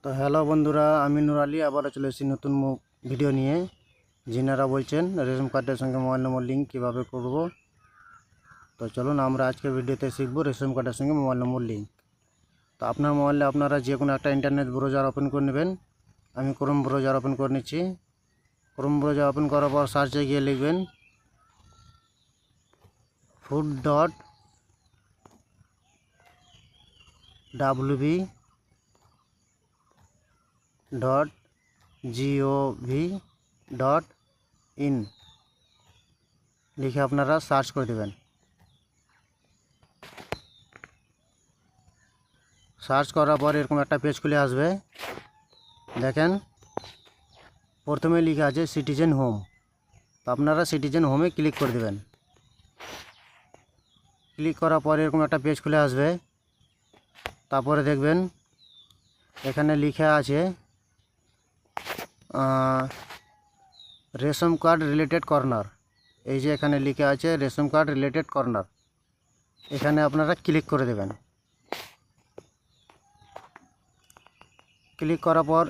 তো হ্যালো বন্ধুরা, আমি নুর আলী আবারও চলে এসেছি নতুন ভিডিও নিয়ে। যিনারা বলছেন রেশন কার্ডের সঙ্গে মোবাইল নম্বর লিঙ্ক কীভাবে করব, তো চলুন আমরা আজকের ভিডিওতে শিখব রেশন কার্ডের সঙ্গে মোবাইল নম্বর লিঙ্ক। তো আপনার মোবাইলে আপনারা যে কোনো একটা ইন্টারনেট ব্রাউজার ওপেন করে নেবেন। আমি ক্রোম ব্রাউজার ওপেন করে নিচ্ছি। ক্রোম ব্রাউজার ওপেন করার পর সার্চে গিয়ে লিখবেন food.wb.gov.in লিখে আপনারা সার্চ করে দেবেন। সার্চ করার পর এরকম একটা পেজ খুলে আসবে। দেখেন প্রথমে লেখা আছে সিটিজেন হোম, তো আপনারা সিটিজেন হোমে ক্লিক করে দেবেন। ক্লিক করার পর এরকম একটা পেজ খুলে আসবে। তারপরে দেখবেন এখানে লেখা আছে রেশন কার্ড রিলেটেড কর্নার। এই যে এখানে লেখা আছে রেশন কার্ড রিলেটেড কর্নার, এখানে আপনারা ক্লিক করে দেবেন। ক্লিক করার পর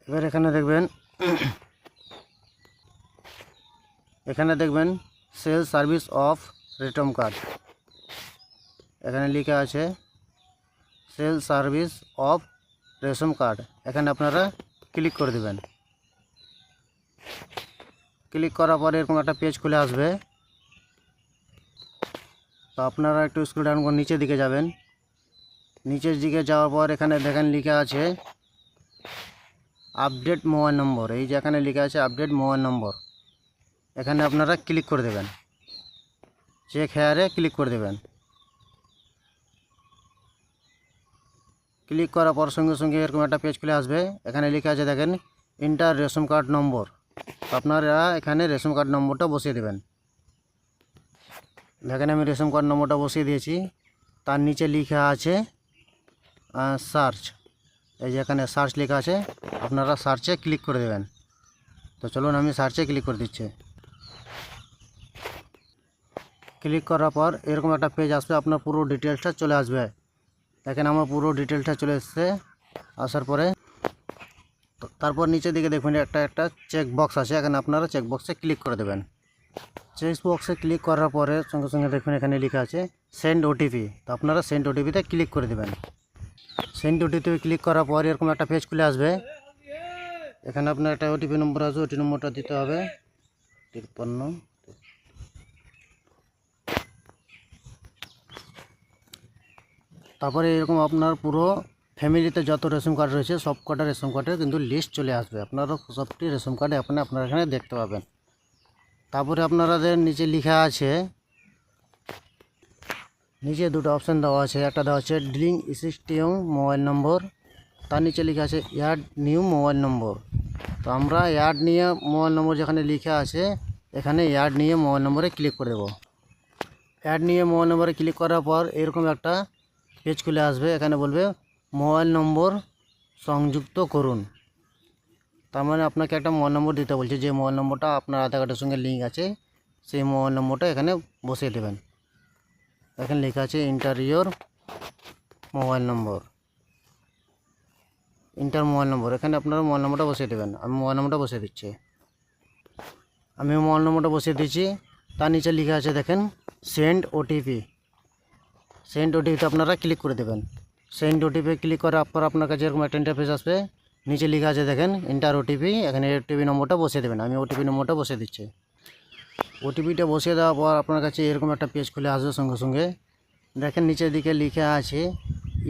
এবার এখানে দেখবেন sale service of ration card, এখানে লেখা আছে sale service of ration card, এখানে আপনারা ক্লিক করে দেবেন। ক্লিক করার পরে এরকম একটা পেজ খুলে আসবে। তো আপনারা একটু স্ক্রল ডাউন করে নিচের দিকে যাবেন। নিচের দিকে যাওয়ার পর এখানে দেখেন লেখা আছে আপডেট মোবাইল নম্বর। এই যে এখানে লেখা আছে আপডেট মোবাইল নম্বর, এখানে আপনারা ক্লিক করে দেবেন। চেক হেয়ারে ক্লিক করে দেবেন। ক্লিক করার পর সঙ্গে সঙ্গে এরকম একটা পেজ খুলে আসবে। এখানে লেখা আছে দেখেন এন্টার রেশন কার্ড নম্বর, আপনারা এখানে রেশন কার্ড নম্বরটা বসিয়ে দেবেন। দেখেন আমি রেশন কার্ড নম্বরটা বসিয়ে দিয়েছি। তার নিচে লেখা আছে সার্চ, এই যে এখানে সার্চ লেখা আছে, আপনারা সার্চে ক্লিক করে দেবেন। তো চলুন আমি সার্চে ক্লিক করে দিচ্ছি। ক্লিক করার পর এরকম একটা পেজ আসবে, আপনার পুরো ডিটেলসটা চলে আসবে। দেখেন আমার পুরো ডিটেলসটা চলে এসছে। আসার পরে তারপর নিচের দিকে দেখবেন একটা চেক বক্স আছে, এখানে আপনারা চেক বক্সে ক্লিক করে দেবেন। চেক বক্সে ক্লিক করার পরে সঙ্গে সঙ্গে দেখবেন এখানে লেখা আছে সেন্ড ওটিপি, তো আপনারা সেন্ড ওটিপিতে ক্লিক করে দেবেন। সেন্ড ওটিপিতে ক্লিক করার পর এরকম একটা পেজ খুলে আসবে। এখানে আপনার একটা ওটিপি নম্বর আছে, ওটি নম্বরটা দিতে হবে 53। তারপরে এরকম আপনার পুরো ফ্যামিলিতে যত রেশন কার্ড রয়েছে সব কটা রেশন কার্ডের কিন্তু লিস্ট চলে আসবে। আপনারা সবটি রেশন কার্ডে আপনারা এখানে দেখতে পাবেন। তারপরে আপনাদের নিচে লেখা আছে, নিচে দুটো অপশান দেওয়া আছে, একটা দেওয়া আছে ডিলিং এক্সিস্টিং মোবাইল নম্বর, তার নিচে লেখা আছে অ্যাড নিউ মোবাইল নম্বর। তো আমরা অ্যাড নিয়ে মোবাইল নম্বর যেখানে লেখা আছে এখানে অ্যাড নিয়ে মোবাইল নম্বরে ক্লিক করে দেবো। অ্যাড নিয়ে মোবাইল নম্বরে ক্লিক করার পর এরকম একটা পেজ খুলে আসবে। এখানে বলবে মোবাইল নম্বর সংযুক্ত করুন, তার মানে আপনাকে একটা মোবাইল নম্বর দিতে বলছে, যে মোবাইল নম্বরটা আপনার আধার কার্ডের সঙ্গে লিঙ্ক আছে সেই মোবাইল নম্বরটা এখানে বসিয়ে দেবেন। এখানে লেখা আছে enter your mobile number, inter mobile নম্বর, এখানে আপনারা মোবাইল নম্বরটা বসিয়ে দেবেন। আমি মোবাইল নম্বরটা বসিয়ে দিচ্ছি। আমি মোবাইল নম্বরটা বসিয়ে দিচ্ছি। তার নিচে লেখা আছে দেখেন সেন্ড ওটিপি, সেন্ড ওটিপিতে আপনারা ক্লিক করে দেবেন। সেন্ড ওটিপি ক্লিক করার পর আপনার কাছে এরকম একটা ইন্টারফেস আসবে। নিচে লেখা আছে দেখেন এন্টার ওটিপি, এখানে ওটিপি নম্বরটা বসিয়ে দেবেন। আমি ওটিপি নম্বরটা বসিয়ে দিচ্ছি। ওটিপিটা বসিয়ে দেওয়ার পর আপনার কাছে এরকম একটা পেজ খুলে আসবে। সঙ্গে সঙ্গে দেখেন নিচের দিকে লেখা আছে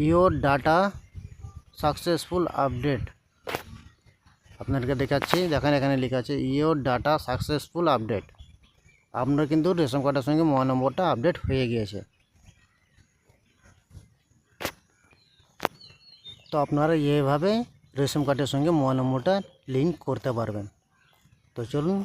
ইওর ডাটা সাকসেসফুল আপডেট, আপনাদেরকে দেখাচ্ছি। দেখেন এখানে লেখা আছে ইওর ডাটা সাকসেসফুল আপডেট, আপনার কিন্তু রেশন কার্ডের সঙ্গে মোবাইল নম্বরটা আপডেট হয়ে গিয়েছে। তো আপনারা এইভাবে রেশন কার্ডের সঙ্গে মোবাইল নম্বরটা লিঙ্ক করতে পারবেন। তো চলুন